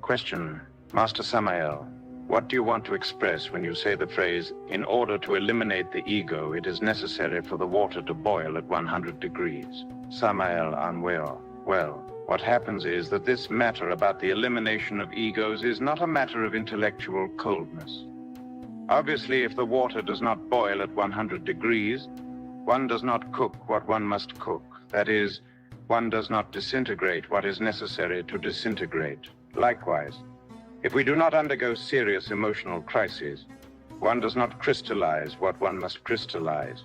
Question, Master Samael, what do you want to express when you say the phrase, in order to eliminate the ego, it is necessary for the water to boil at 100 degrees? Samael Aun Weor. Well, what happens is that this matter about the elimination of egos is not a matter of intellectual coldness. Obviously, if the water does not boil at 100 degrees, one does not cook what one must cook. That is, one does not disintegrate what is necessary to disintegrate. Likewise, if we do not undergo serious emotional crises, one does not crystallize what one must crystallize,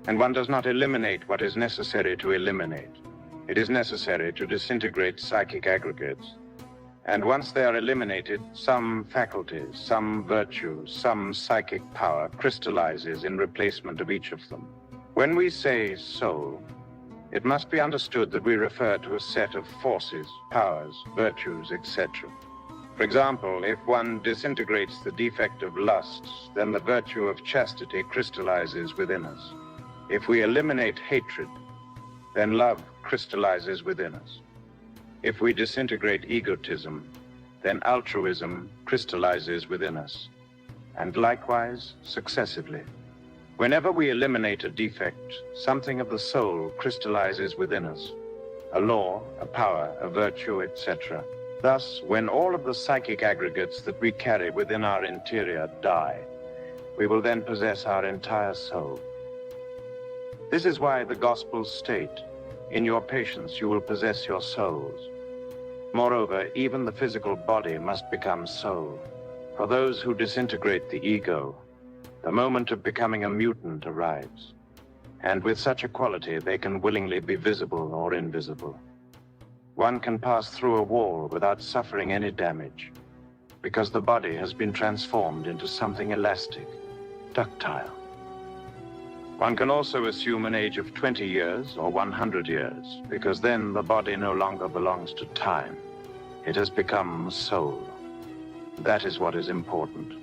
and one does not eliminate what is necessary to eliminate. It is necessary to disintegrate psychic aggregates, and once they are eliminated, some faculties, some virtues, some psychic power crystallizes in replacement of each of them. When we say soul, it must be understood that we refer to a set of forces, powers, virtues, etc. For example, if one disintegrates the defect of lust, then the virtue of chastity crystallizes within us. If we eliminate hatred, then love crystallizes within us. If we disintegrate egotism, then altruism crystallizes within us, and likewise successively. Whenever we eliminate a defect, something of the soul crystallizes within us, a law, a power, a virtue, etc. Thus, when all of the psychic aggregates that we carry within our interior die, we will then possess our entire soul. This is why the Gospels state, in your patience you will possess your souls. Moreover, even the physical body must become soul. For those who disintegrate the ego, the moment of becoming a mutant arrives, and with such a quality they can willingly be visible or invisible. One can pass through a wall without suffering any damage, because the body has been transformed into something elastic, ductile. One can also assume an age of 20 years or 100 years, because then the body no longer belongs to time. It has become soul. That is what is important.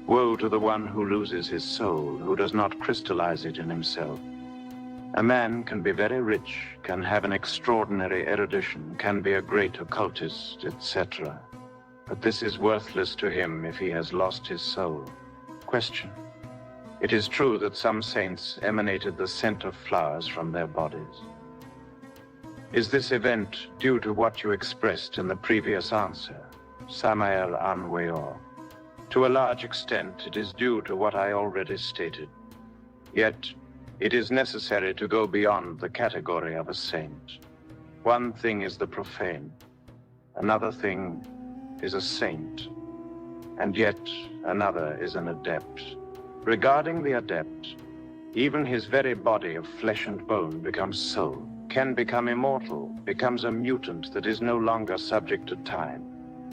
Woe to the one who loses his soul, who does not crystallize it in himself. A man can be very rich, can have an extraordinary erudition, can be a great occultist, etc. But this is worthless to him if he has lost his soul. Question. It is true that some saints emanated the scent of flowers from their bodies. Is this event due to what you expressed in the previous answer, Samael Aun Weor? To a large extent, it is due to what I already stated. Yet, it is necessary to go beyond the category of a saint. One thing is the profane, another thing is a saint, and yet another is an adept. Regarding the adept, even his very body of flesh and bone becomes soul, can become immortal, becomes a mutant that is no longer subject to time.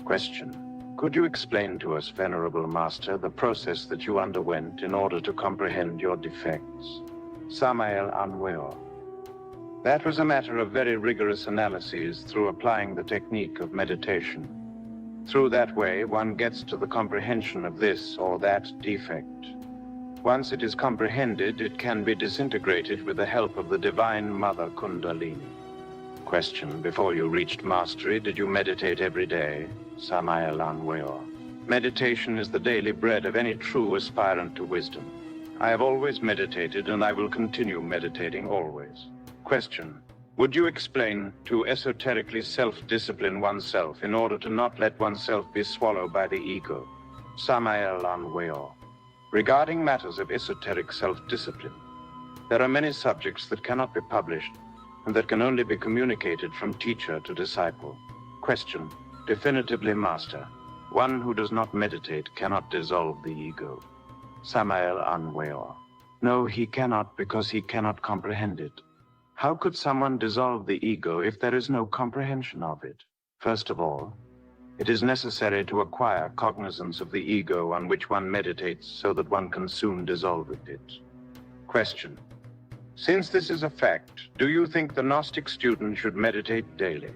Question. Could you explain to us, Venerable Master, the process that you underwent in order to comprehend your defects? Samael Aun Weor. That was a matter of very rigorous analyses through applying the technique of meditation. Through that way, one gets to the comprehension of this or that defect. Once it is comprehended, it can be disintegrated with the help of the Divine Mother Kundalini. Question. Before you reached mastery, did you meditate every day? Samael Aun Weor. Meditation is the daily bread of any true aspirant to wisdom. I have always meditated, and I will continue meditating always. Question. Would you explain to esoterically self-discipline oneself in order to not let oneself be swallowed by the ego? Samael Aun Weor. Regarding matters of esoteric self-discipline, there are many subjects that cannot be published and that can only be communicated from teacher to disciple. Question. Definitively, Master, one who does not meditate cannot dissolve the ego. Samael Aun Weor. No, he cannot, because he cannot comprehend it. How could someone dissolve the ego if there is no comprehension of it? First of all, it is necessary to acquire cognizance of the ego on which one meditates so that one can soon dissolve it. Question. Since this is a fact, do you think the Gnostic student should meditate daily?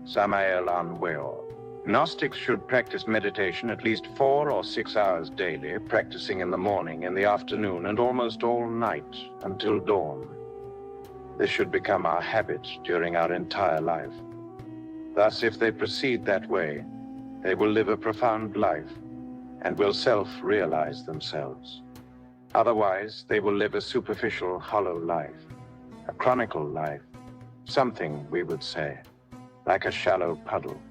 Samael Aun Weor. Gnostics should practice meditation at least 4 or 6 hours daily, practicing in the morning, in the afternoon, and almost all night until dawn. This should become our habit during our entire life. Thus, if they proceed that way, they will live a profound life and will self-realize themselves. Otherwise, they will live a superficial, hollow life, a chronicle life, something, we would say, like a shallow puddle.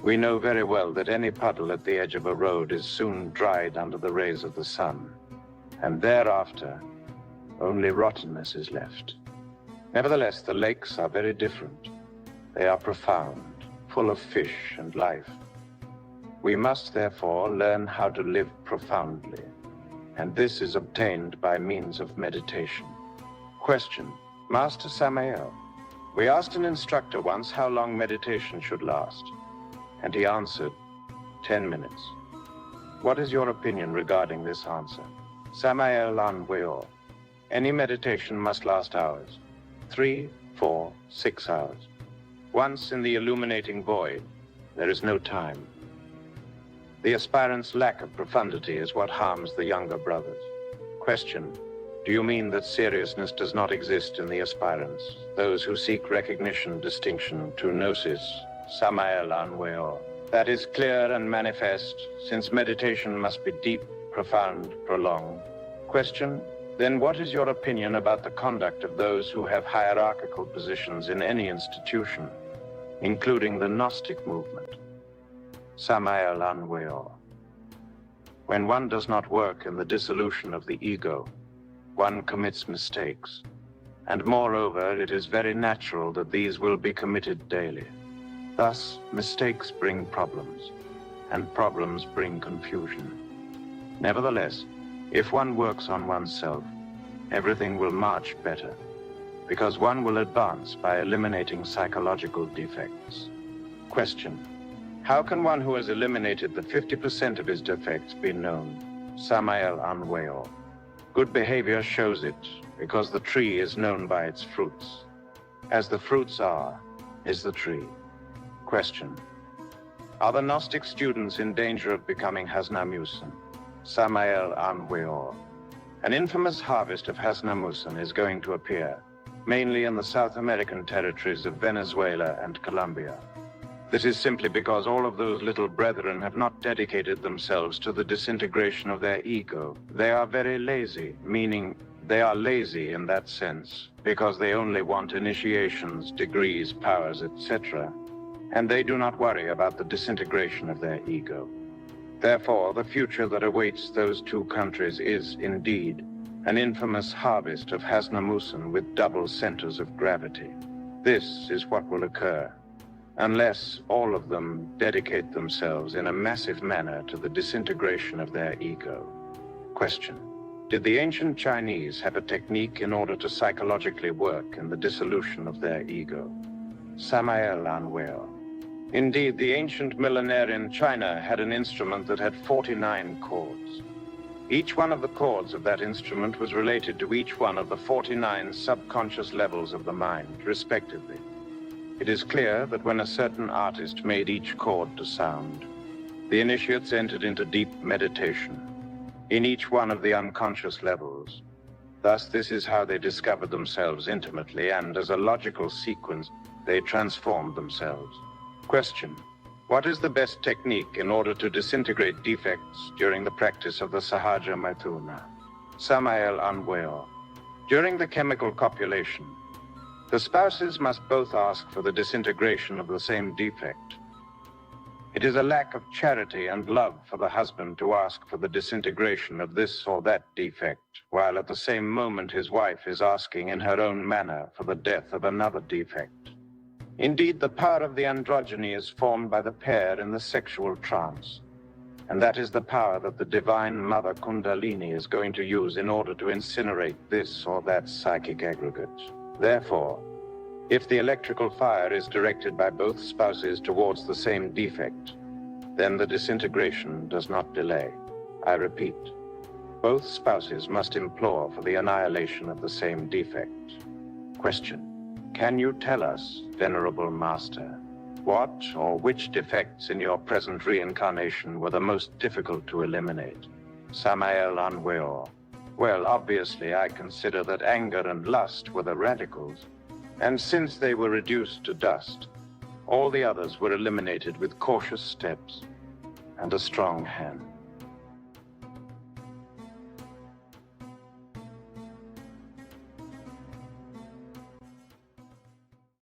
We know very well that any puddle at the edge of a road is soon dried under the rays of the sun, and thereafter, only rottenness is left. Nevertheless, the lakes are very different. They are profound, full of fish and life. We must therefore learn how to live profoundly, and this is obtained by means of meditation. Question: Master Samael, we asked an instructor once how long meditation should last, and he answered, 10 minutes. What is your opinion regarding this answer? Samael Aun Weor, any meditation must last hours, 3, 4, 6 hours. Once in the illuminating void, there is no time. The aspirant's lack of profundity is what harms the younger brothers. Question: do you mean that seriousness does not exist in the aspirants, those who seek recognition, distinction, to gnosis? Samael Aun Weor. That is clear and manifest, since meditation must be deep, profound, prolonged. Question: then what is your opinion about the conduct of those who have hierarchical positions in any institution, including the Gnostic movement? Samael Aun Weor. When one does not work in the dissolution of the ego, one commits mistakes, and moreover, it is very natural that these will be committed daily. Thus, mistakes bring problems, and problems bring confusion. Nevertheless, if one works on oneself, everything will march better, because one will advance by eliminating psychological defects. Question: how can one who has eliminated the 50% of his defects be known? Samael Aun Weor. Good behavior shows it, because the tree is known by its fruits. As the fruits are, is the tree. Question: are the Gnostic students in danger of becoming Hasnamussen? Samael Aun Weor. An infamous harvest of Hasnamussen is going to appear, mainly in the South American territories of Venezuela and Colombia. This is simply because all of those little brethren have not dedicated themselves to the disintegration of their ego. They are very lazy, meaning they are lazy in that sense, because they only want initiations, degrees, powers, etc., and they do not worry about the disintegration of their ego. Therefore, the future that awaits those two countries is, indeed, an infamous harvest of Hasnamussen with double centers of gravity. This is what will occur, unless all of them dedicate themselves in a massive manner to the disintegration of their ego. Question: did the ancient Chinese have a technique in order to psychologically work in the dissolution of their ego? Samael Aun Weor. Indeed, the ancient millenarian China had an instrument that had 49 chords. Each one of the chords of that instrument was related to each one of the 49 subconscious levels of the mind, respectively. It is clear that when a certain artist made each chord to sound, the initiates entered into deep meditation in each one of the unconscious levels. Thus, this is how they discovered themselves intimately, and as a logical sequence, they transformed themselves. Question: what is the best technique in order to disintegrate defects during the practice of the Sahaja Maithuna? Samael Aun Weor. During the chemical copulation, the spouses must both ask for the disintegration of the same defect. It is a lack of charity and love for the husband to ask for the disintegration of this or that defect, while at the same moment his wife is asking in her own manner for the death of another defect. Indeed, the power of the androgyny is formed by the pair in the sexual trance, and that is the power that the divine mother Kundalini is going to use in order to incinerate this or that psychic aggregate. Therefore, if the electrical fire is directed by both spouses towards the same defect, then the disintegration does not delay. I repeat, both spouses must implore for the annihilation of the same defect. Question: can you tell us, Venerable Master, what or which defects in your present reincarnation were the most difficult to eliminate? Samael Aun Weor. Well, obviously, I consider that anger and lust were the radicals, and since they were reduced to dust, all the others were eliminated with cautious steps. and a strong hand.